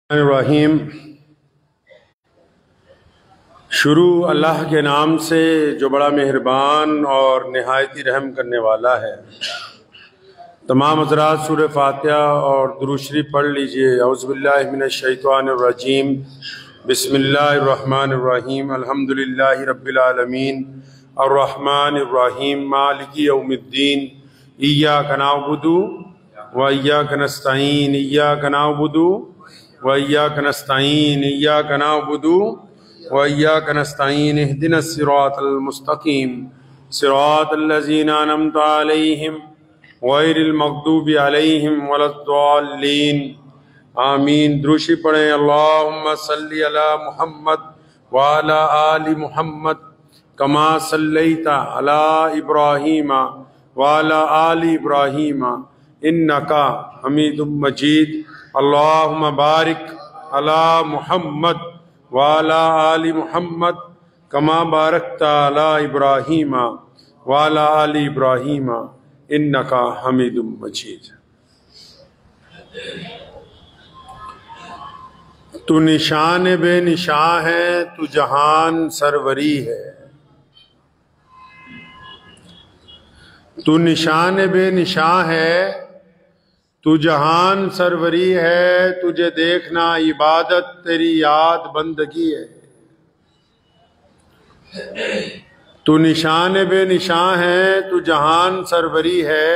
रहीम। शुरू अल्लाह के नाम से जो बड़ा मेहरबान और नहायती रहम करने वाला है। तमाम हज़रात सूरह फातिहा और दुरूद शरीफ पढ़ लीजिए। औज़ु बिल्लाहि मिनश शैतानिर रजीम, बिस्मिल्लाहिर रहमानिर रहीम, अल्हम्दुलिल्लाहि रब्बिल आलमीन, अर्रहमानिर रहीम, मालिकि यौमिद्दीन, इय्याका नअबुदु व इय्याका नस्तईन, इय्याका नअबुदु व इय्याका नस्तईन, इय्याका नअबुदु व इय्याका नस्तईन, इहदिनस सिरातल मुस्तकीम, सिरातल लज़ीना अनअमता अलैहिम गैरिल मग़दूबि अलैहिम वलद्दाल्लीन। आमीन। द्रूशी पढ़ें। अल्लाहुम्मा सल्लि अला मुहम्मद व अला आलि मुहम्मद कमा सल्लैता अला इब्राहीम व अला आलि इब्राहीम इन्नका हमीदुम मजीद। अल्लाहुम्मा बारिक अला मुहम्मद व अला आलि मुहम्मद कमा बारकता अला इब्राहीम व अला आलि इब्राहीम इन्नका हमीदुम मजीद। तू निशान बेनिशां है, तू जहान सरवरी है। तू निशान बेनिशां है, तू जहान सरवरी है। तुझे देखना इबादत, तेरी याद बंदगी है। तू निशान बेनिशां है, तू जहान सरवरी है।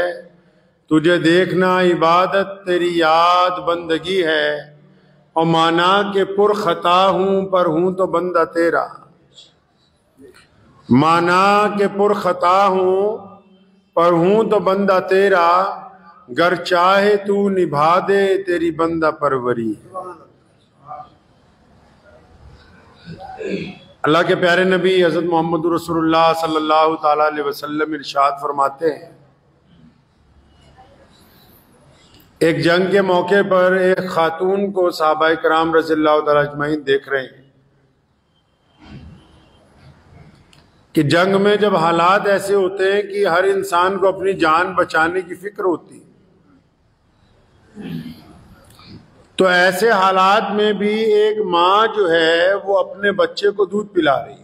तुझे देखना इबादत, तेरी याद बंदगी है। और माना के पुरखता हूँ पर हूँ तो बंदा तेरा। माना के पुरखता हूँ पर हूँ तो बंदा तेरा। गर चाहे तू निभा दे तेरी बंदा परवरी। अल्लाह के प्यारे नबी हज़रत मोहम्मद रसूलुल्लाह सल्लल्लाहु ताला अलैहि वसल्लम इरशाद फरमाते हैं, एक जंग के मौके पर एक खातून को सहाबाए किराम रज़ियल्लाहु ताला अजमईन देख रहे हैं कि जंग में जब हालात ऐसे होते हैं कि हर इंसान को अपनी जान बचाने की फिक्र होती है, तो ऐसे हालात में भी एक माँ जो है वो अपने बच्चे को दूध पिला रही है।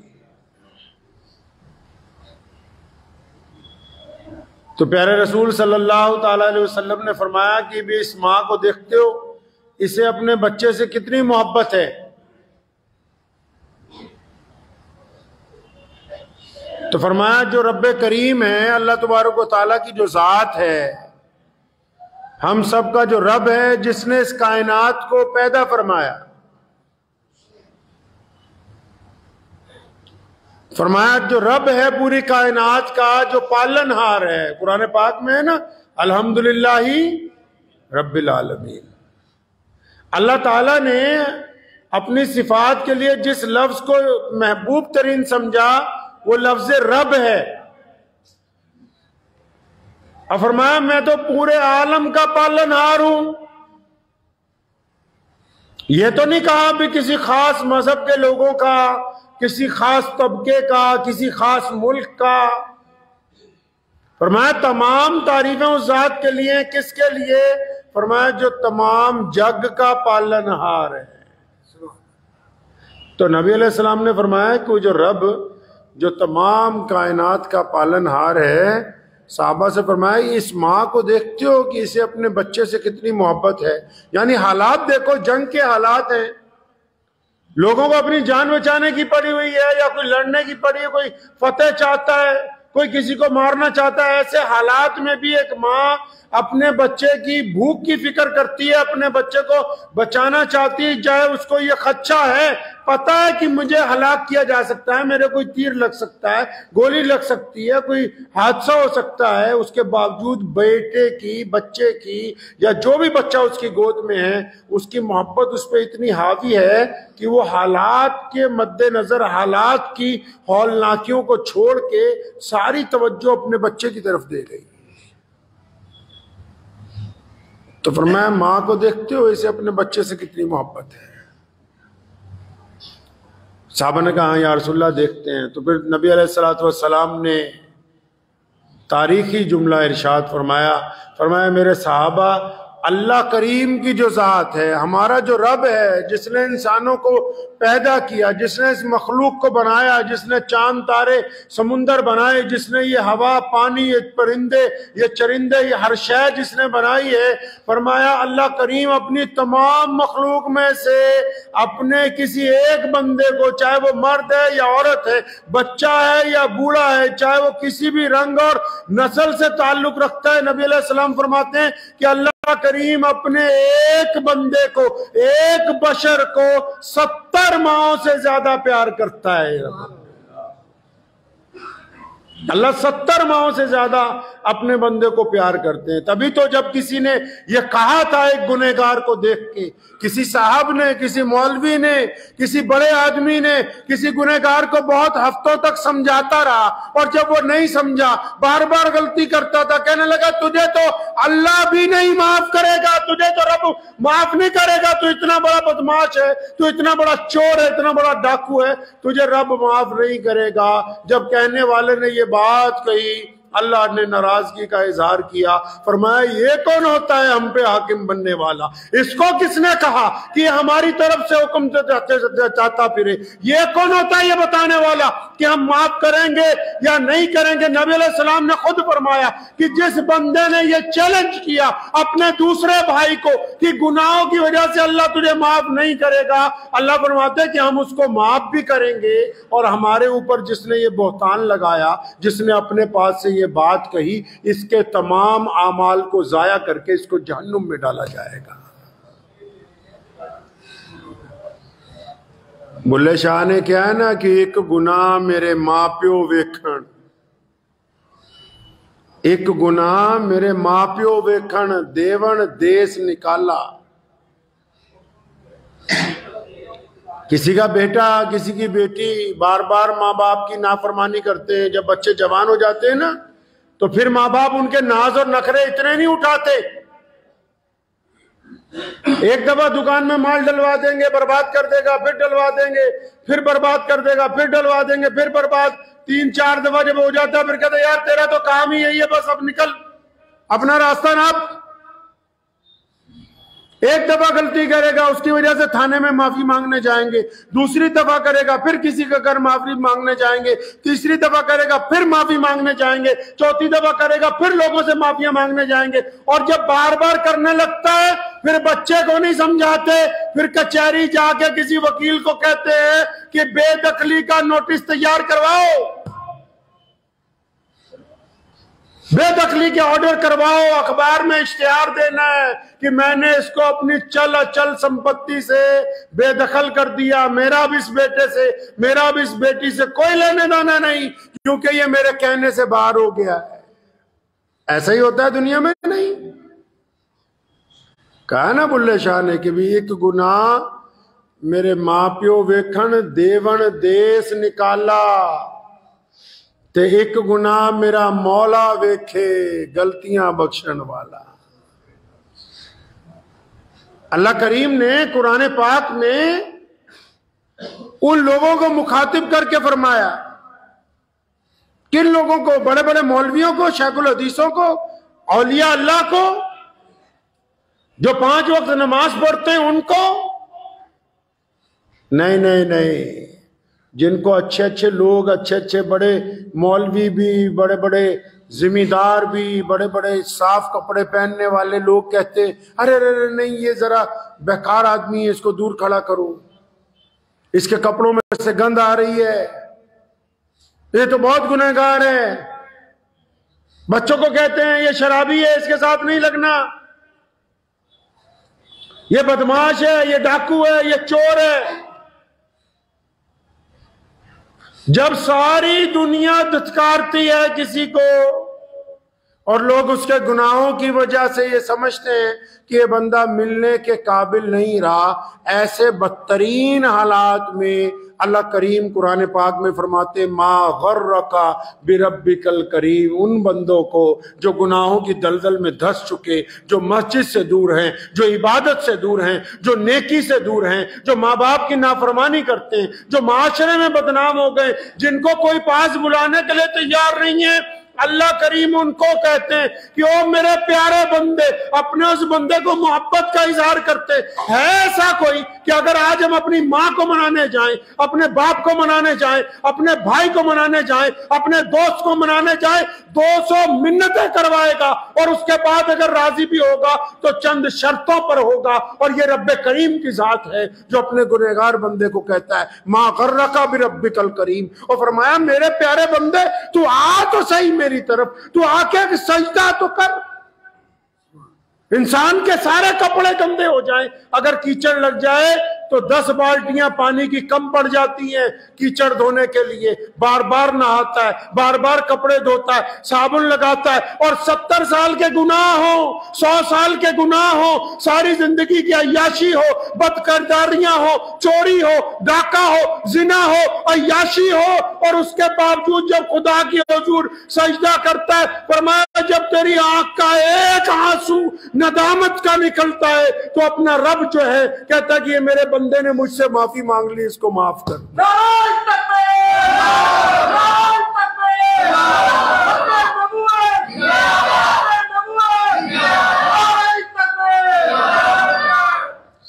तो प्यारे रसूल सल्लल्लाहु ताला अलैहि वसल्लम ने फरमाया कि भी इस माँ को देखते हो, इसे अपने बच्चे से कितनी मोहब्बत है। तो फरमाया जो रब्बे करीम है, अल्लाह तबारक व तआला की जो जात है, हम सब का जो रब है, जिसने इस कायनात को पैदा फरमाया, फरमाया जो रब है पूरी कायनात का, जो पालनहार है। कुरान पाक में है ना, अल्हम्दुलिल्लाहि रब्बिल आलमीन। अल्लाह ताला ने अपनी सिफात के लिए जिस लफ्ज को महबूब तरीन समझा वो लफ्ज रब है। और फरमाया मैं तो पूरे आलम का पालनहार हूं। यह तो नहीं कहा भी किसी खास मजहब के लोगों का, किसी खास तबके का, किसी खास मुल्क का। फरमाया तमाम तारीफें उस जात के लिए। किसके लिए? फरमाया जो तमाम जग का पालनहार है। तो नबी अलैहिस्सलाम ने फरमाया कि जो रब जो तमाम कायनात का पालनहार है, साहबा से फरमाया इस माँ को देखते हो कि इसे अपने बच्चे से कितनी मोहब्बत है। यानी हालात देखो, जंग के हालात हैं, लोगों को अपनी जान बचाने की पड़ी हुई है, या कोई लड़ने की पड़ी है, कोई फतेह चाहता है, कोई किसी को मारना चाहता है। ऐसे हालात में भी एक माँ अपने बच्चे की भूख की फिक्र करती है, अपने बच्चे को बचाना चाहती है। चाहे उसको ये खदशा है, पता है कि मुझे हलाक किया जा सकता है, मेरे कोई तीर लग सकता है, गोली लग सकती है, कोई हादसा हो सकता है, उसके बावजूद बेटे की, बच्चे की, या जो भी बच्चा उसकी गोद में है, उसकी मोहब्बत उस पर इतनी हावी है कि वो हालात के मद्देनजर, हालात की हौलनाकियों को छोड़ के सारी तवज्जो अपने बच्चे की तरफ दे गई। तो फरमाया माँ को देखते हो, इसे अपने बच्चे से कितनी मोहब्बत है। साहबा ने कहा या रसूलल्लाह देखते हैं। तो फिर नबी अलैहिस्सलातु वस्सलाम ने तारीखी जुमला इरशाद फरमाया, मेरे साहबा अल्लाह करीम की जो जात है, हमारा जो रब है, जिसने इंसानों को पैदा किया, जिसने इस मखलूक को बनाया, जिसने चांद तारे समुंदर बनाए, जिसने ये हवा पानी, ये परिंदे, ये चरिंदे, ये हर शय जिसने बनाई है, फरमाया अल्लाह करीम अपनी तमाम मखलूक में से अपने किसी एक बंदे को, चाहे वो मर्द है या औरत है, बच्चा है या बूढ़ा है, चाहे वो किसी भी रंग और नस्ल से ताल्लुक रखता है, नबी अलैहि सलाम फरमाते हैं कि अल्लाह करीम अपने एक बंदे को, एक बशर को 70 माओं से ज्यादा प्यार करता है। अल्लाह 70 माओं से ज्यादा अपने बंदे को प्यार करते हैं। तभी तो जब किसी ने यह कहा था एक गुनहगार को देख के, किसी साहब ने, किसी मौलवी ने, किसी बड़े आदमी ने किसी गुनहगार को बहुत हफ्तों तक समझाता रहा, और जब वो नहीं समझा, बार बार गलती करता था, कहने लगा तुझे तो अल्लाह भी नहीं माफ करेगा, तुझे तो रब माफ नहीं करेगा, तू इतना बड़ा बदमाश है, तू इतना बड़ा चोर है, इतना बड़ा डाकू है, तुझे रब माफ नहीं करेगा। जब कहने वाले ने ये बात कही, अल्लाह ने नाराजगी का इजहार किया, फरमाया ये कौन होता है हम पे हाकिम बनने वाला? इसको किसने कहा कि हमारी तरफ से हुक्म चाहता फिरे? ये कौन होता है ये बताने वाला कि हम माफ करेंगे या नहीं करेंगे? नबी अलैहि सलाम ने खुद फरमाया कि जिस बंदे ने ये चैलेंज किया अपने दूसरे भाई को कि गुनाहों की वजह से अल्लाह तुझे माफ नहीं करेगा, अल्लाह फरमाते कि हम उसको माफ भी करेंगे, और हमारे ऊपर जिसने ये बोहतान लगाया, जिसने अपने पास से ये बात कही, इसके तमाम आमाल को जाया करके इसको जहन्नुम में डाला जाएगा। बुल्ले शाह ने क्या है ना कि एक गुनाह मेरे मां प्यो वेखण, एक गुनाह मेरे मां प्यो वेखण, देवन देश निकाला। किसी का बेटा, किसी की बेटी बार बार माँ बाप की नाफरमानी करते हैं, जब बच्चे जवान हो जाते हैं ना, तो फिर माँ बाप उनके नाज और नखरे इतने नहीं उठाते। एक दफा दुकान में माल डलवा देंगे, बर्बाद कर देगा, फिर डलवा देंगे, फिर बर्बाद कर देगा, फिर डलवा देंगे, फिर बर्बाद। 3-4 दफा जब हो जाता है फिर कहते यार तेरा तो काम ही यही है, बस अब निकल, अपना रास्ता नाप। एक दफा गलती करेगा, उसकी वजह से थाने में माफी मांगने जाएंगे, दूसरी दफा करेगा फिर किसी का घर माफी मांगने जाएंगे, तीसरी दफा करेगा फिर माफी मांगने जाएंगे, चौथी दफा करेगा फिर लोगों से माफिया मांगने जाएंगे। और जब बार बार करने लगता है फिर बच्चे को नहीं समझाते, फिर कचहरी जाके किसी वकील को कहते हैं कि बेदखली का नोटिस तैयार करवाओ, बेदखली के ऑर्डर करवाओ, अखबार में इश्तिहार देना है कि मैंने इसको अपनी चल अचल संपत्ति से बेदखल कर दिया, मेरा भी इस बेटे से, मेरा भी इस बेटी से कोई लेने देना नहीं, क्योंकि ये मेरे कहने से बाहर हो गया है। ऐसा ही होता है दुनिया में, नहीं? कहा ना बुल्ले शाह ने कि भी एक गुनाह मेरे मां प्यो वेखण, देवन देश निकाला, ते एक गुनाह मेरा मौला वेखे, गलतियां बख्शण वाला। अल्लाह करीम ने कुरान पाक में उन लोगों को मुखातिब करके फरमाया, किन लोगों को? बड़े बड़े मौलवियों को, शेखुल हदीसों को, औलिया अल्लाह को, जो 5 वक्त नमाज पढ़ते हैं उनको? नहीं नहीं नहीं, जिनको अच्छे अच्छे लोग, अच्छे अच्छे बड़े मौलवी भी, बड़े बड़े जिम्मेदार भी, बड़े बड़े साफ कपड़े पहनने वाले लोग कहते अरे अरे नहीं, ये जरा बेकार आदमी है, इसको दूर खड़ा करो, इसके कपड़ों में से गंध आ रही है, ये तो बहुत गुनहगार है। बच्चों को कहते हैं ये शराबी है, इसके साथ नहीं लगना, ये बदमाश है, ये डाकू है, ये चोर है। जब सारी दुनिया दुत्कारती है किसी को और लोग उसके गुनाहों की वजह से ये समझते हैं कि ये बंदा मिलने के काबिल नहीं रहा, ऐसे बदतरीन हालात में अल्लाह करीम कुरान पाक में फरमाते मा गर्रका बिरब्बिकल करीम, उन बंदों को जो गुनाहों की दलदल में धंस चुके, जो मस्जिद से दूर हैं, जो इबादत से दूर हैं, जो नेकी से दूर हैं, जो माँ बाप की नाफरमानी करते हैं, जो माशरे में बदनाम हो गए, जिनको कोई पास बुलाने के लिए तैयार नहीं है, अल्लाह करीम उनको कहते हैं कि ओ मेरे प्यारे बंदे, अपने उस बंदे को मोहब्बत का इजहार करते है। ऐसा कोई कि अगर आज हम अपनी माँ को मनाने जाएं, अपने बाप को मनाने जाएं, अपने भाई को मनाने जाएं, अपने दोस्त को मनाने जाएं, 200 मिन्नतें करवाएगा और उसके बाद अगर राजी भी होगा तो चंद शर्तों पर होगा। और ये रब्बे करीम की जात है जो अपने गुनहगार बंदे को कहता है मा गर्रका बिरब्बिकल करीम, और फरमाया मेरे प्यारे बंदे तू आ तो सही मेरी तरफ, तू आके सजदा तो कर। इंसान के सारे कपड़े गंदे हो जाएं, अगर कीचड़ लग जाए तो 10 बाल्टियां पानी की कम पड़ जाती हैं कीचड़ धोने के लिए। बार बार नहाता है, बार बार कपड़े धोता है, साबुन लगाता है, और 70 साल के गुनाह हो, 100 साल के गुनाह हो, सारी जिंदगी की अय्याशी हो, बदकिरदारियां हो, चोरी हो, डाका हो, जिना हो, अय्याशी हो, और उसके बावजूद जब खुदा की हुजूर सजदा करता है, फरमाया जब तेरी आंख का एक आंसू नदामत का निकलता है तो अपना रब जो है कहता है कि ये मेरे बंदे ने मुझसे माफी मांग ली, इसको माफ कर।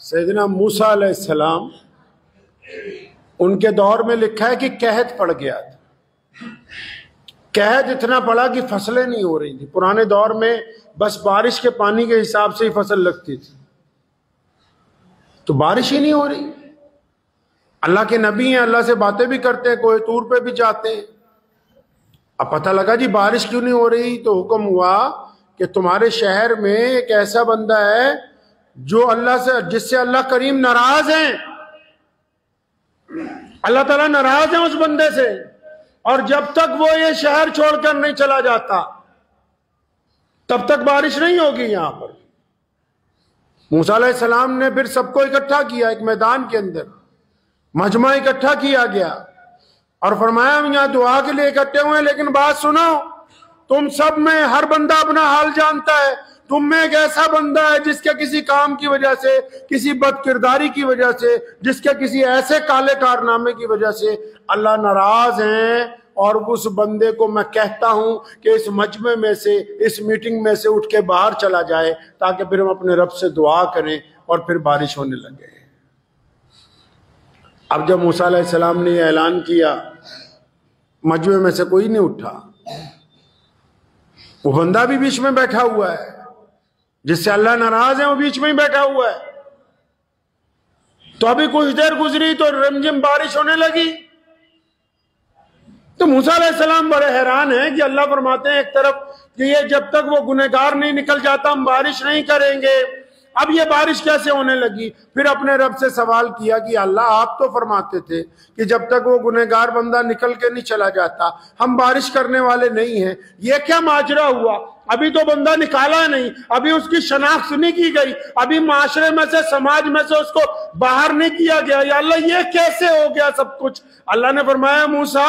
सैयदना मूसा अलैहिस्सलाम, उनके दौर में लिखा है कि कहत पड़ गया था। कहत इतना पड़ा कि फसलें नहीं हो रही थी। पुराने दौर में बस बारिश के पानी के हिसाब से ही फसल लगती थी, तो बारिश ही नहीं हो रही। अल्लाह के नबी हैं, अल्लाह से बातें भी करते हैं, कोई तूर पे भी जाते हैं। अब पता लगा जी बारिश क्यों नहीं हो रही, तो हुक्म हुआ कि तुम्हारे शहर में एक ऐसा बंदा है जो अल्लाह से, जिससे अल्लाह करीम नाराज है, अल्लाह ताला नाराज है उस बंदे से, और जब तक वो ये शहर छोड़कर नहीं चला जाता तब तक बारिश नहीं होगी यहां पर। मूसा अलैहिस्सलाम ने फिर सबको इकट्ठा किया, एक मैदान के अंदर मजमा इकट्ठा किया गया और फरमाया हम यहाँ दुआ के लिए इकट्ठे हुए हैं, लेकिन बात सुनो, तुम सब में हर बंदा अपना हाल जानता है। तुम में एक ऐसा बंदा है जिसके किसी काम की वजह से, किसी बदकिरदारी की वजह से, जिसके किसी ऐसे काले कारनामे की वजह से अल्लाह नाराज है, और उस बंदे को मैं कहता हूं कि इस मजमे में से, इस मीटिंग में से उठ के बाहर चला जाए ताकि फिर हम अपने रब से दुआ करें और फिर बारिश होने लगे। अब जब मूसा अलैहिस्सलाम ने ऐलान किया, मजमे में से कोई नहीं उठा। वो बंदा भी बीच में बैठा हुआ है जिससे अल्लाह नाराज है, वो बीच में ही बैठा हुआ है। तो अभी कुछ देर गुजरी तो रिमझिम बारिश होने लगी। तो मूसा अलैहिस्सलाम बड़े हैरान हैं कि अल्लाह फरमाते हैं एक तरफ कि ये जब तक वो गुनहगार नहीं निकल जाता हम बारिश नहीं करेंगे, अब ये बारिश कैसे होने लगी। फिर अपने रब से सवाल किया कि अल्लाह आप तो फरमाते थे कि जब तक वो गुनहगार बंदा निकल के नहीं चला जाता हम बारिश करने वाले नहीं हैं, ये क्या माजरा हुआ। अभी तो बंदा निकाला नहीं, अभी उसकी शनाख्त नहीं की गई, अभी माशरे में से, समाज में से उसको बाहर नहीं किया गया, या अल्लाह ये कैसे हो गया सब कुछ। अल्लाह ने फरमाया मूसा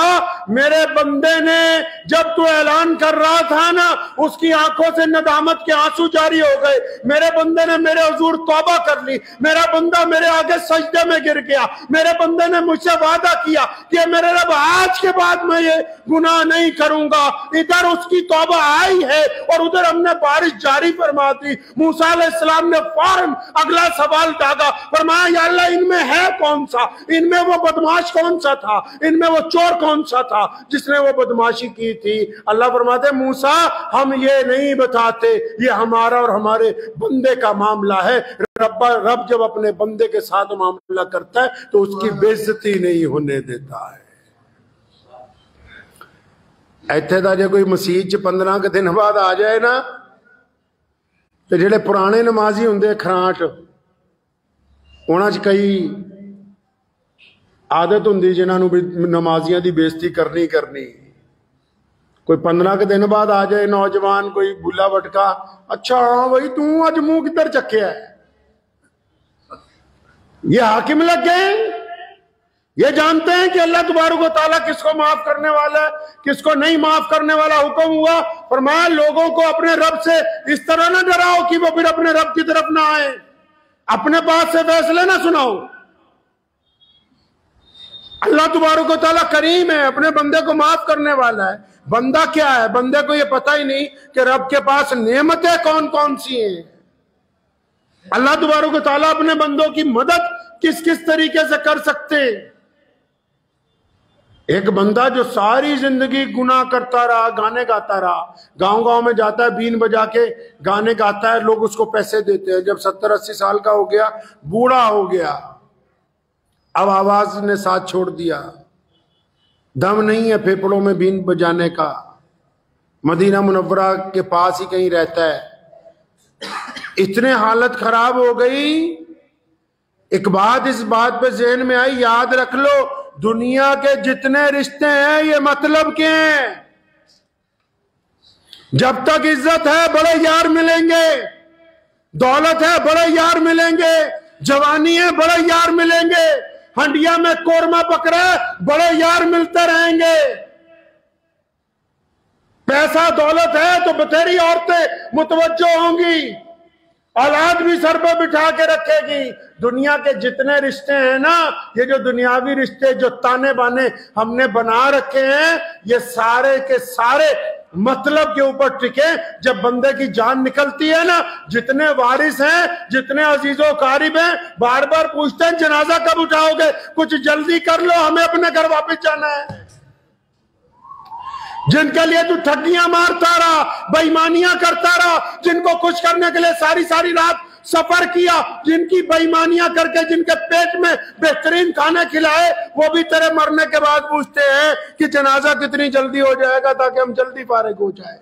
मेरे बंदे ने जब तू ऐलान कर रहा था ना, उसकी आंखों से नदामत के आंसू जारी हो गए। मेरे बंदे ने मेरे हुजूर तौबा कर ली, मेरा बंदा मेरे आगे सजदे में गिर गया, मेरे बंदे ने मुझसे वादा किया कि मेरे रब आज के बाद मैं ये गुनाह नहीं करूंगा। इधर उसकी तौबा आई है और उधर हमने बारिश जारी फरमा दी। मूसा अलैहिस्सलाम ने फौरन अगला सवाल दागा, फरमाया या अल्लाह इनमें है कौन सा, इनमें वो बदमाश कौन सा था, इनमें वो चोर कौन सा था जिसने वो बदमाशी की थी। अल्लाह फरमाते मूसा हम ये नहीं बताते, ये हमारा और हमारे बंदे का मामला है। रब जब अपने बंदे के साथ मामला करता है तो उसकी बेइज्जती नहीं होने देता है। ਇੱਥੇ ਦਾ ਜੇ ਕੋਈ ਮਸਜਿਦ 'ਚ 15 ਕੁ ਦਿਨ ਬਾਅਦ ਆ ਜਾਏ ਨਾ, ਤੇ ਜਿਹੜੇ ਪੁਰਾਣੇ ਨਮਾਜ਼ੀ ਹੁੰਦੇ ਖਰਾਂਟ, ਉਹਨਾਂ 'ਚ ਕਈ ਆਦਤ ਹੁੰਦੀ ਜਿਨ੍ਹਾਂ ਨੂੰ ਵੀ ਨਮਾਜ਼ੀਆਂ ਦੀ ਬੇਇੱਜ਼ਤੀ ਕਰਨੀ ਕਰਨੀ। ਕੋਈ 15 ਕੁ ਦਿਨ ਬਾਅਦ ਆ ਜਾਏ ਨੌਜਵਾਨ, ਕੋਈ ਬੁੱਲਾ ਵਟਕਾ, ਅੱਛਾ ਹਾਂ ਬਈ ਤੂੰ ਅੱਜ ਮੂੰਹ ਕਿੱਧਰ ਚੱਕਿਆ, ये हाकिम लग गए। ये जानते हैं कि अल्लाह तबारक व तआला किसको माफ करने वाला है, किसको नहीं माफ करने वाला। हुक्म हुआ फरमाया लोगों को अपने रब से इस तरह ना डराओ कि वो फिर अपने रब की तरफ ना आए, अपने पास से फैसले ना सुनाओ। अल्लाह तबारक व तआला करीम है, अपने बंदे को माफ करने वाला है। बंदा क्या है, बंदे को ये पता ही नहीं कि रब के पास नेमतें कौन कौन सी हैं। अल्लाह तबारक व तआला अपने बंदों की मदद किस किस तरीके से कर सकते हैं। एक बंदा जो सारी जिंदगी गुनाह करता रहा, गाने गाता रहा, गांव गांव में जाता है, बीन बजा के गाने गाता है, लोग उसको पैसे देते हैं। जब 70-80 साल का हो गया, बूढ़ा हो गया, अब आवाज ने साथ छोड़ दिया, दम नहीं है फेफड़ों में बीन बजाने का, मदीना मुनव्वरा के पास ही कहीं रहता है। इतने हालत खराब हो गई। एक बात इस बात पे ज़हन में आई, याद रख लो, दुनिया के जितने रिश्ते हैं ये मतलब के हैं। जब तक इज्जत है बड़े यार मिलेंगे, दौलत है बड़े यार मिलेंगे, जवानी है बड़े यार मिलेंगे, हंडिया में कोरमा पकड़ा बड़े यार मिलते रहेंगे। पैसा दौलत है तो बतेरी औरतें मुतवज्जो होंगी, औलाद भी सर पे बिठा के रखेगी। दुनिया के जितने रिश्ते हैं ना, ये जो दुनियावी रिश्ते जो ताने बाने हमने बना रखे हैं, ये सारे के सारे मतलब के ऊपर टिके। जब बंदे की जान निकलती है ना, जितने वारिस हैं, जितने अजीजों कारिब हैं, बार बार पूछते हैं जनाजा कब उठाओगे, कुछ जल्दी कर लो, हमें अपने घर वापस जाना है। जिनके लिए तू ठगियां मारता रहा, बेईमानियां करता रहा, जिनको खुश करने के लिए सारी सारी रात सफर किया, जिनकी बेईमानियां करके जिनके पेट में बेहतरीन खाना खिलाए, वो भी तेरे मरने के बाद पूछते हैं कि जनाजा कितनी जल्दी हो जाएगा ताकि हम जल्दी फारिग हो जाए।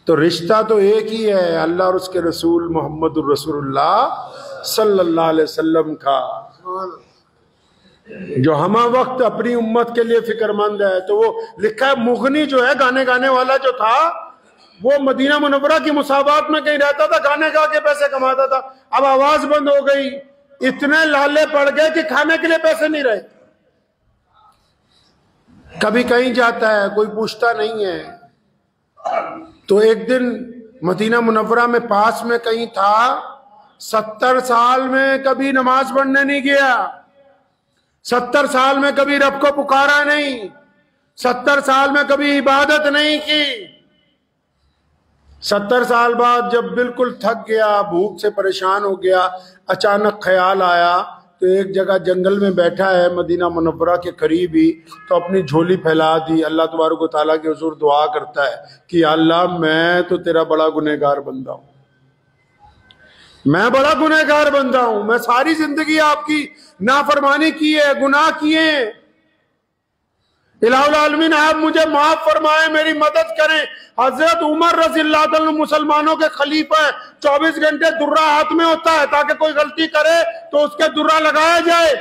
तो रिश्ता तो एक ही है, अल्लाह और उसके रसूल मोहम्मदुर रसूलुल्लाह सल्लल्लाहु अलैहि वसल्लम का, जो हमा वक्त अपनी उम्मत के लिए फिक्रमंद है। तो वो लिखा है, मुगनी जो है गाने गाने वाला जो था, वो मदीना मुनव्वरा की मुसाबात में कहीं रहता था, गाने गा के पैसे कमाता था। अब आवाज बंद हो गई, इतने लाले पड़ गए कि खाने के लिए पैसे नहीं रहे। कभी कहीं जाता है, कोई पूछता नहीं है। तो एक दिन मदीना मुनव्वरा में पास में कहीं था, 70 साल में कभी नमाज पढ़ने नहीं गया, 70 साल में कभी रब को पुकारा नहीं, 70 साल में कभी इबादत नहीं की। 70 साल बाद जब बिल्कुल थक गया, भूख से परेशान हो गया, अचानक ख्याल आया, तो एक जगह जंगल में बैठा है मदीना मुनव्वरा के करीब ही, तो अपनी झोली फैला दी, अल्लाह तबारक व तआला के हुजूर दुआ करता है कि अल्लाह मैं तो तेरा बड़ा गुनहगार बंदा हूं, मैं बड़ा गुनहगार बंदा हूं, मैं सारी जिंदगी आपकी नाफरमानी की है, गुनाह किए। इलाहुल आलमीन आप मुझे माफ फरमाए, मेरी मदद करें। हजरत उमर रज़ियल्लाहु अन्हु मुसलमानों के खलीफा है, 24 घंटे दुर्रा हाथ में होता है ताकि कोई गलती करे तो उसके दुर्रा लगाया जाए।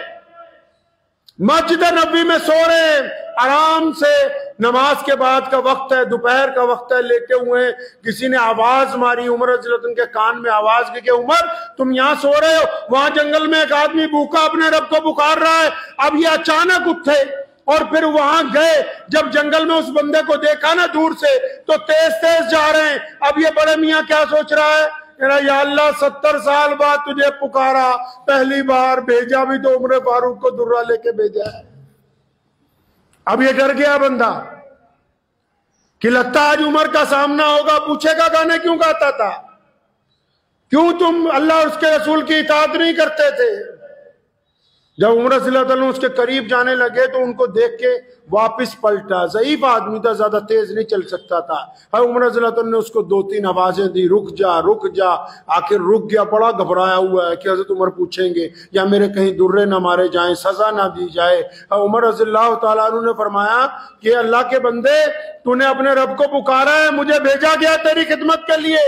मस्जिद नबी में सो रहे, आराम से नमाज के बाद का वक्त है, दोपहर का वक्त है, लेटे हुए हैं। किसी ने आवाज मारी, उमर रज़ियल्लाहु अन्हु के कान में आवाज गई कि उमर तुम यहाँ सो रहे हो, वहां जंगल में एक आदमी भूखा अपने रब को पुकार रहा है। अब ये अचानक उठे और फिर वहां गए। जब जंगल में उस बंदे को देखा ना दूर से, तो तेज तेज जा रहे हैं। अब ये बड़े मियाँ क्या सोच रहा है, या अल्लाह 70 साल बाद तुझे पुकारा, पहली बार भेजा भी तो उमर फारूक को दुर्रा लेके भेजा है। अब ये डर गया बंदा कि लगता आज उमर का सामना होगा, पूछेगा गाने क्यों गाता था, क्यों तुम अल्लाह और उसके रसूल की इताअत नहीं करते थे। जब उमर रज़ियल्लाहु अन्हु उसके करीब जाने लगे तो उनको देख के वापस पलटा। ज़ईफ आदमी था, ज्यादा तेज नहीं चल सकता था। उमर रज़ियल्लाहु अन्हु ने उसको 2-3 आवाजें दी, रुक जा रुक जा। आखिर रुक गया, बड़ा घबराया हुआ है कि हज़रत उमर पूछेंगे या मेरे कहीं दुर्रे ना मारे जाएं, सजा ना दी जाए। उमर रज़ियल्लाहु ताला अन्हु ने फरमाया कि अल्लाह के बंदे, तूने अपने रब को पुकारा है, मुझे भेजा गया तेरी खिदमत के लिए,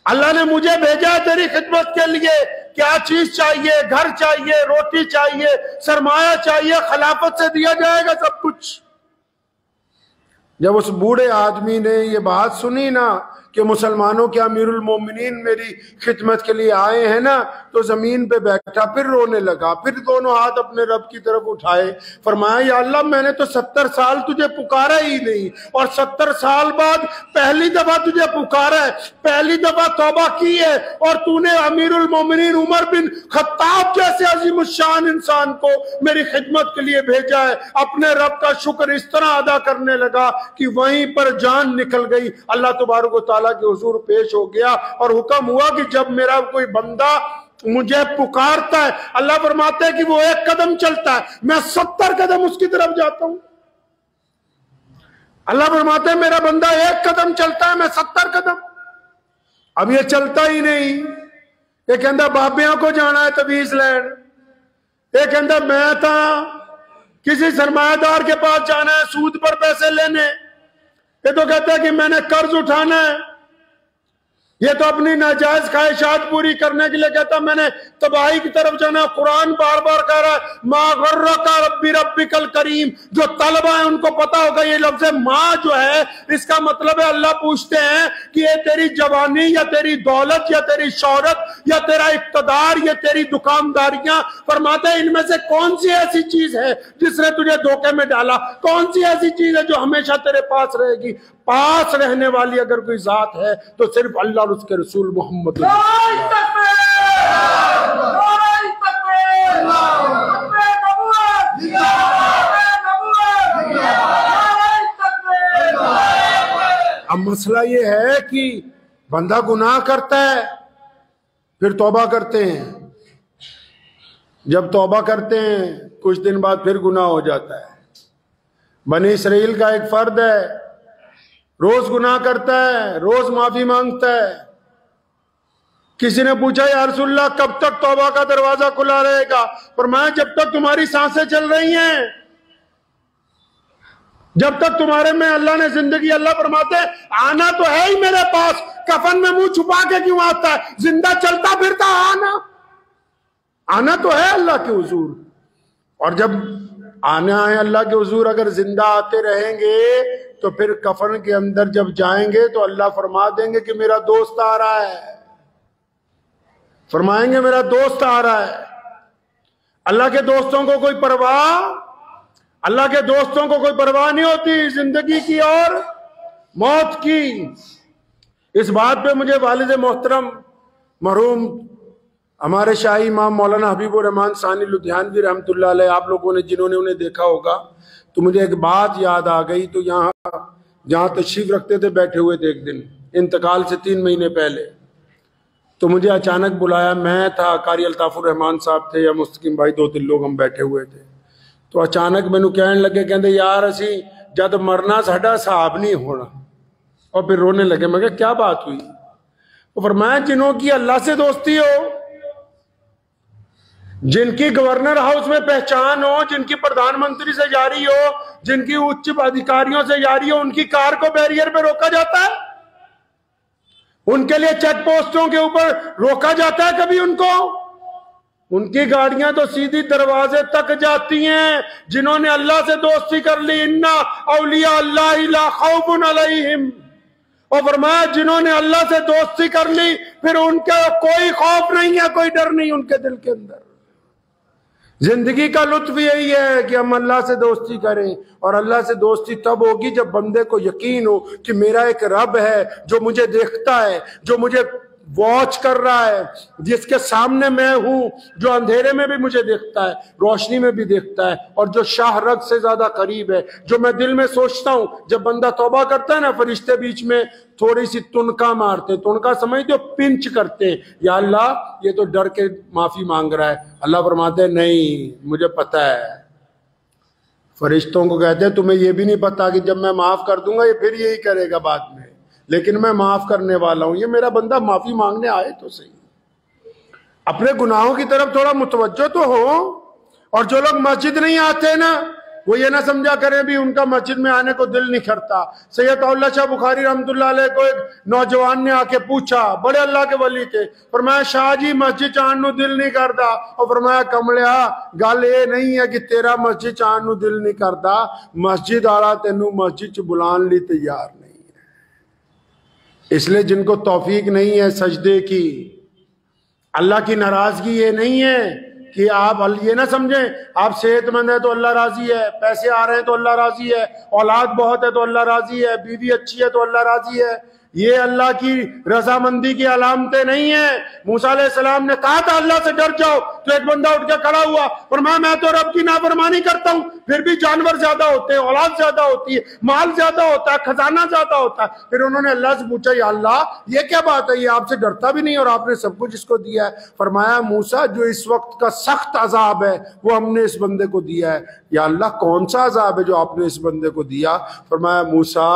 अल्लाह ने मुझे भेजा है तेरी खिदमत के लिए। क्या चीज चाहिए, घर चाहिए, रोटी चाहिए, सरमाया चाहिए, खिलाफत से दिया जाएगा सब कुछ। जब उस बूढ़े आदमी ने ये बात सुनी ना, कि मुसलमानों के अमीरुल मोमिनीन मेरी खिदमत के लिए आए हैं ना, तो जमीन पे बैठा, फिर रोने लगा, फिर दोनों हाथ अपने रब की तरफ उठाए, फरमाया या अल्लाह मैंने तो 70 साल तुझे पुकारा ही नहीं, और 70 साल बाद पहली दफा तुझे पुकारा है, पहली दफा तौबा की है, और तूने अमीरुल मोमिनीन उमर बिन खत्ताब जैसे अजीमुशान इंसान को मेरी खिदमत के लिए भेजा है। अपने रब का शुक्र इस तरह अदा करने लगा कि वहीं पर जान निकल गई। अल्लाह तबारक व तआला के हुजूर पेश हो गया और हुक्म हुआ कि जब मेरा कोई बंदा मुझे पुकारता है, अल्लाह फरमाते हैं कि वो 1 कदम चलता है, मैं 70 कदम उसकी तरफ जाता हूं। अल्लाह फरमाते हैं मेरा बंदा 1 कदम चलता है, मैं 70 कदम। अब ये चलता ही नहीं, ये कहता बाबिया को जाना है तवीज लैंड, ये कहता मैं था किसी सरमायादार के पास जाना है सूद पर पैसे लेने, ये तो कहता है कि मैंने कर्ज उठाना है, ये तो अपनी नाजायज ख्वाहिशात पूरी करने के लिए कहता मैंने तबाही की तरफ जाना। कुरान बार बार कह रहा है मा गर्रका रब्बी रब्बिकल करीम। जो तलबा है उनको पता होगा ये लफ्ज़ माँ जो है इसका मतलब है अल्लाह पूछते हैं कि ये तेरी जवानी या तेरी दौलत या तेरी शौहरत या तेरा इक्तदार या तेरी दुकानदारियां, फरमाते हैं इनमें से कौन सी ऐसी चीज है जिसने तुझे धोखे में डाला, कौन सी ऐसी चीज है जो हमेशा तेरे पास रहेगी। पास रहने वाली अगर कोई जात है तो सिर्फ अल्लाह और उसके रसूल मोहम्मद। अब मसला ये है कि बंदा गुनाह करता है फिर तौबा करते हैं, जब तौबा करते हैं कुछ दिन बाद फिर गुनाह हो जाता है। बनी इसराइल का एक फर्द है, रोज गुनाह करता है, रोज माफी मांगता है। किसी ने पूछा या रसूलल्लाह कब तक तौबा का दरवाजा खुला रहेगा? फरमाया जब तक तुम्हारी सांसें चल रही हैं, जब तक तुम्हारे में अल्लाह ने जिंदगी। अल्लाह फरमाते हैं आना तो है ही मेरे पास, कफन में मुंह छुपा के क्यों आता है? जिंदा चलता फिरता आना तो है अल्लाह के हुजूर। और जब आना है अल्लाह के हुजूर, अगर जिंदा आते रहेंगे तो फिर कफन के अंदर जब जाएंगे तो अल्लाह फरमा देंगे कि मेरा दोस्त आ रहा है, फरमाएंगे मेरा दोस्त आ रहा है। अल्लाह के दोस्तों को कोई परवाह, अल्लाह के दोस्तों को कोई परवाह नहीं होती जिंदगी की और मौत की। इस बात पे मुझे वालिद मोहतरम मरहूम हमारे शाही इमाम मौलाना हबीबुर रहमान सानी लुधियानवी रहमतुल्लाह अलैह, आप लोगों ने जिन्होंने उन्हें देखा होगा, तो मुझे एक बात याद आ गई। तो यहाँ जहाँ तशरीफ रखते थे बैठे हुए थे एक दिन इंतकाल से 3 महीने पहले, तो मुझे अचानक बुलाया। मैं था, कारी अल्ताफुर रहमान साहब थे या मुस्तकिम भाई, 2-3 लोग हम बैठे हुए थे। तो अचानक मैनू कहने लगे, कहते यार असी जब मरना साडा हिसाब नहीं होना। और फिर रोने लगे। मैं कहा क्या बात हुई? तो फरमाया जिन्हों की अल्लाह से दोस्ती हो, जिनकी गवर्नर हाउस में पहचान हो, जिनकी प्रधानमंत्री से जारी हो, जिनकी उच्च अधिकारियों से जारी हो, उनकी कार को बैरियर पे रोका जाता है, उनके लिए चेक पोस्टों के ऊपर रोका जाता है कभी उनको? उनकी गाड़ियां तो सीधी दरवाजे तक जाती हैं। जिन्होंने अल्लाह से दोस्ती कर ली, इन्ना औलिया अल्लाह ला खौफुन अलैहिम, और फरमाया जिन्होंने अल्लाह से दोस्ती कर ली फिर उनका कोई खौफ नहीं है, कोई डर नहीं उनके दिल के अंदर। जिंदगी का लुत्फ यही है कि हम अल्लाह से दोस्ती करें, और अल्लाह से दोस्ती तब होगी जब बंदे को यकीन हो कि मेरा एक रब है जो मुझे देखता है, जो मुझे वॉच कर रहा है, जिसके सामने मैं हूं, जो अंधेरे में भी मुझे देखता है, रोशनी में भी देखता है, और जो शाहरग से ज्यादा करीब है। जो मैं दिल में सोचता हूं, जब बंदा तौबा करता है ना, फरिश्ते बीच में थोड़ी सी तुनका मारते, तुनका समझते हो, पिंच करते, या अल्लाह ये तो डर के माफी मांग रहा है। अल्लाह फरमाते नहीं मुझे पता है। फरिश्तों को कहते हैं तुम्हें यह भी नहीं पता कि जब मैं माफ कर दूंगा ये फिर यही करेगा बाद में, लेकिन मैं माफ करने वाला हूं। ये मेरा बंदा माफी मांगने आए तो सही, अपने गुनाहों की तरफ थोड़ा मुतवज्जो तो हो। और जो लोग मस्जिद नहीं आते ना, वो ये ना समझा करें भी उनका मस्जिद में आने को दिल नहीं करता। सैयद औला शाह बुखारी रहमतुल्लाह अलैह को एक नौजवान ने आके पूछा, बड़े अल्लाह के वली थे, फरमाया शाह जी मस्जिद चाहन नू दिल नहीं करता। और फरमाया कमलिया गल ये नहीं है कि तेरा मस्जिद चाहन नू दिल नहीं करता, मस्जिद आला तेनू मस्जिद च बुलाने लिए तैयार नहीं है। इसलिए जिनको तौफीक नहीं है सजदे की, अल्लाह की नाराजगी ये नहीं है कि आप ये ना समझें आप सेहतमंद है तो अल्लाह राजी है, पैसे आ रहे हैं तो अल्लाह राजी है, औलाद बहुत है तो अल्लाह राजी है, बीवी अच्छी है तो अल्लाह राजी है। ये अल्लाह की रजामंदी की अलामतें नहीं है। मूसा अलैहिस्सलाम ने कहा था अल्लाह से डर जाओ, तो एक बंदा उठ के खड़ा हुआ और मैं तो रब की नाफरमानी करता हूं, फिर भी जानवर ज्यादा होते हैं, औलाद ज्यादा होती है, माल ज्यादा होता है, खजाना ज्यादा होता है। फिर उन्होंने अल्लाह से पूछा या अल्लाह ये क्या बात है, ये आपसे डरता भी नहीं और आपने सब कुछ इसको दिया है। फरमाया मूसा जो इस वक्त का सख्त अजाब है वो हमने इस बंदे को दिया है। या अल्लाह कौन सा अजाब है जो आपने इस बंदे को दिया? फरमाया मूसा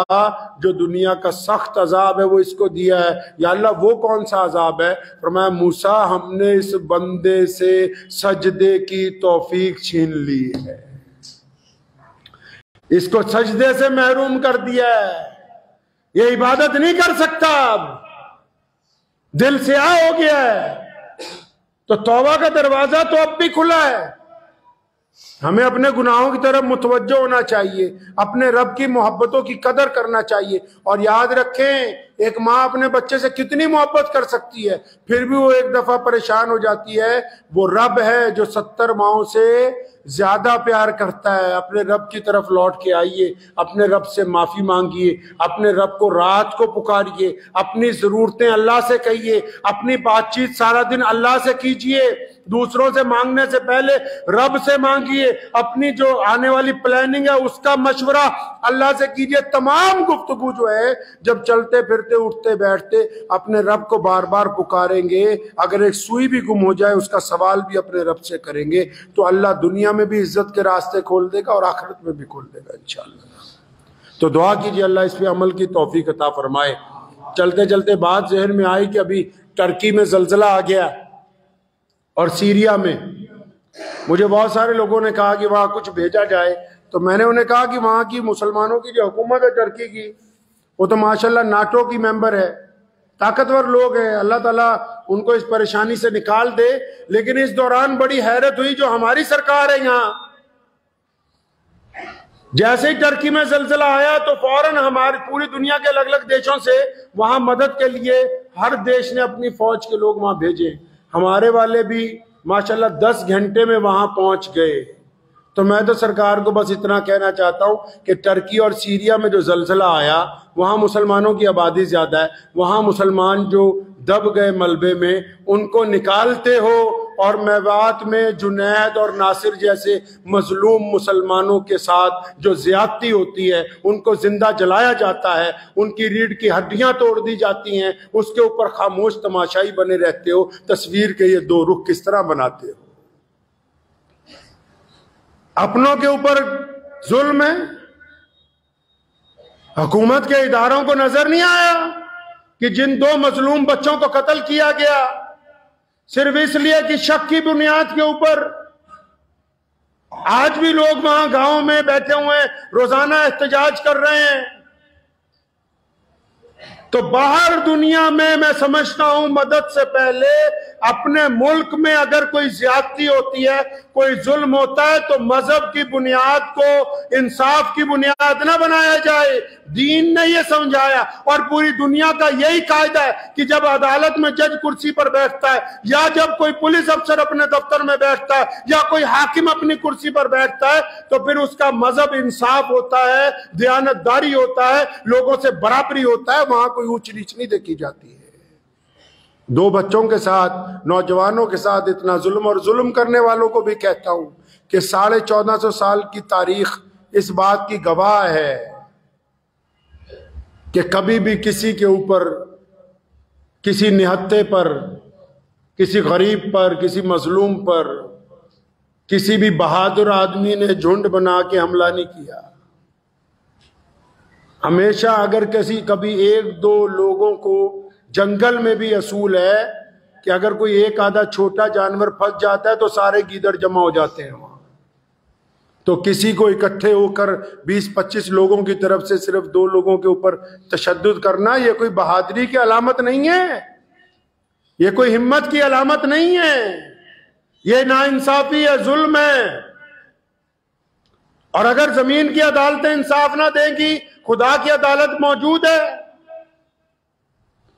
जो दुनिया का सख्त अजाब है वो इसको दिया है। या अल्लाह वो कौन सा अजाब है? फरमाया मूसा हमने इस बंदे से सजदे की तौफीक छीन ली है, इसको सजदे से महरूम कर दिया है, ये इबादत नहीं कर सकता, अब दिल से हो गया है। तो तौबा का दरवाजा तो अब भी खुला है। हमें अपने गुनाहों की तरफ मुतवज्जो होना चाहिए, अपने रब की मोहब्बतों की कदर करना चाहिए। और याद रखें एक माँ अपने बच्चे से कितनी मोहब्बत कर सकती है, फिर भी वो एक दफा परेशान हो जाती है। वो रब है जो 70 माओं से ज्यादा प्यार करता है। अपने रब की तरफ लौट के आइए, अपने रब से माफी मांगिए, अपने रब को रात को पुकारिए, अपनी जरूरतें अल्लाह से कहिए, अपनी बातचीत सारा दिन अल्लाह से कीजिए, दूसरों से मांगने से पहले रब से मांगिए, अपनी जो आने वाली प्लानिंग है उसका मशवरा अल्लाह से कीजिए। तमाम गुफ्तगू जो है जब चलते फिरते उठते बैठते अपने रब को बार बार पुकारेंगे, अगर एक सुई भी गुम हो जाए उसका सवाल भी अपने रब से करेंगे तो अल्लाह दुनिया में भी इज्जत के रास्ते खोल देगा और आखिरत में भी खोल देगा इंशाअल्लाह। तो दुआ कीजिए अल्लाह इस पे अमल की तौफीक अता फरमाए। चलते चलते बात जहन में आई कि अभी टर्की में जलजला आ गया और सीरिया में मुझे बहुत सारे लोगों ने कहा कि वहां कुछ भेजा जाए, तो मैंने उन्हें कहा कि वहां की मुसलमानों की जो हुकूमत है टर्की की, वो तो माशाल्लाह नाटो की मेंबर है, ताकतवर लोग हैं, अल्लाह ताला उनको इस परेशानी से निकाल दे। लेकिन इस दौरान बड़ी हैरत हुई जो हमारी सरकार है यहाँ, जैसे ही टर्की में जलजला आया तो फौरन हमारी पूरी दुनिया के अलग अलग देशों से वहां मदद के लिए हर देश ने अपनी फौज के लोग वहां भेजे। हमारे वाले भी माशाल्लाह 10 घंटे में वहां पहुंच गए। तो मैं तो सरकार को बस इतना कहना चाहता हूं कि टर्की और सीरिया में जो जलजला आया वहां मुसलमानों की आबादी ज्यादा है, वहां मुसलमान जो दब गए मलबे में उनको निकालते हो और मेवात में जुनैद और नासिर जैसे मजलूम मुसलमानों के साथ जो ज्यादती होती है उनको जिंदा जलाया जाता है, उनकी रीढ़ की हड्डियां तोड़ दी जाती हैं, उसके ऊपर खामोश तमाशाई बने रहते हो। तस्वीर के ये दो रुख किस तरह बनाते हो? अपनों के ऊपर जुल्म है, हुकूमत के इदारों को नजर नहीं आया कि जिन 2 मजलूम बच्चों को कत्ल किया गया सिर्फ इसलिए कि शक की बुनियाद के ऊपर। आज भी लोग वहां गांव में बैठे हुए रोजाना एहतजाज कर रहे हैं। तो बाहर दुनिया में मैं समझता हूं मदद से पहले अपने मुल्क में अगर कोई ज्यादती होती है, कोई जुल्म होता है, तो मजहब की बुनियाद को इंसाफ की बुनियाद ना बनाया जाए। दीन ने यह समझाया और पूरी दुनिया का यही कायदा है कि जब अदालत में जज कुर्सी पर बैठता है या जब कोई पुलिस अफसर अपने दफ्तर में बैठता है या कोई हाकिम अपनी कुर्सी पर बैठता है तो फिर उसका मजहब इंसाफ होता है, दयानतदारी होता है, लोगों से बराबरी होता है, वहां कोई ऊंच नीच नहीं देखी जाती है। 2 बच्चों के साथ, नौजवानों के साथ इतना जुल्म, और जुल्म करने वालों को भी कहता हूं कि 1450 साल की तारीख इस बात की गवाह है कि कभी भी किसी के ऊपर, किसी निहत्ते पर, किसी गरीब पर, किसी मजलूम पर, किसी भी बहादुर आदमी ने झुंड बना के हमला नहीं किया। हमेशा अगर कभी 1-2 लोगों को, जंगल में भी असूल है कि अगर कोई एक आधा छोटा जानवर फंस जाता है तो सारे गीदड़ जमा हो जाते हैं वहां। तो किसी को इकट्ठे होकर 20-25 लोगों की तरफ से सिर्फ 2 लोगों के ऊपर तशद्दुद करना, यह कोई बहादुरी की अलामत नहीं है, यह कोई हिम्मत की अलामत नहीं है, यह नाइंसाफी है, जुल्म है। और अगर जमीन की अदालतें इंसाफ ना देंगी, खुदा की अदालत मौजूद है।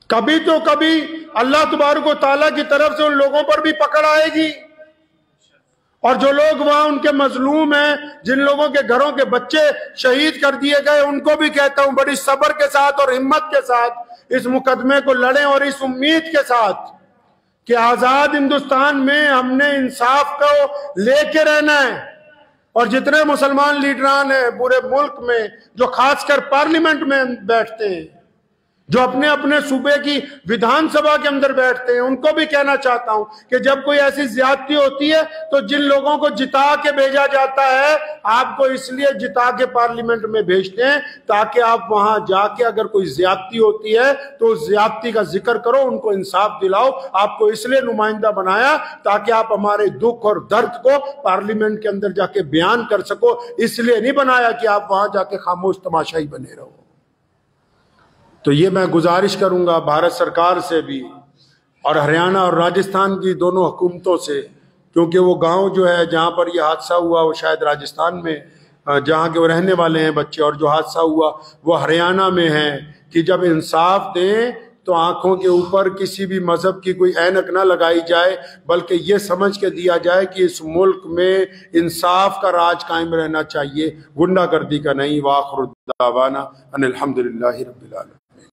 कभी तो कभी अल्लाह तबारक व तआला की तरफ से उन लोगों पर भी पकड़ आएगी, और जो लोग वहां उनके मजलूम हैं, जिन लोगों के घरों के बच्चे शहीद कर दिए गए, उनको भी कहता हूं बड़ी सब्र के साथ और हिम्मत के साथ इस मुकदमे को लड़ें, और इस उम्मीद के साथ कि आजाद हिंदुस्तान में हमने इंसाफ को लेके रहना है। और जितने मुसलमान लीडरान हैं पूरे मुल्क में, जो खासकर पार्लियामेंट में बैठते हैं, जो अपने अपने सूबे की विधानसभा के अंदर बैठते हैं, उनको भी कहना चाहता हूं कि जब कोई ऐसी ज्यादती होती है तो जिन लोगों को जिता के भेजा जाता है, आपको इसलिए जिता के पार्लियामेंट में भेजते हैं ताकि आप वहां जाके अगर कोई ज्यादती होती है तो उस ज्यादती का जिक्र करो, उनको इंसाफ दिलाओ। आपको इसलिए नुमाइंदा बनाया ताकि आप हमारे दुख और दर्द को पार्लियामेंट के अंदर जाके बयान कर सको, इसलिए नहीं बनाया कि आप वहां जाके खामोश तमाशाई बने रहो। तो ये मैं गुजारिश करूंगा भारत सरकार से भी और हरियाणा और राजस्थान की दोनों हुकूमतों से, क्योंकि वो गांव जो है जहां पर यह हादसा हुआ वो शायद राजस्थान में, जहां के वो रहने वाले हैं बच्चे, और जो हादसा हुआ वो हरियाणा में है, कि जब इंसाफ दें तो आंखों के ऊपर किसी भी मजहब की कोई ऐनक ना लगाई जाए, बल्कि ये समझ के दिया जाए कि इस मुल्क में इंसाफ का राज कायम रहना चाहिए, गुंडागर्दी का नहीं। वाखिर दावाना अनिल हम्दुलिल्लाहि रब्बिल आलमीन।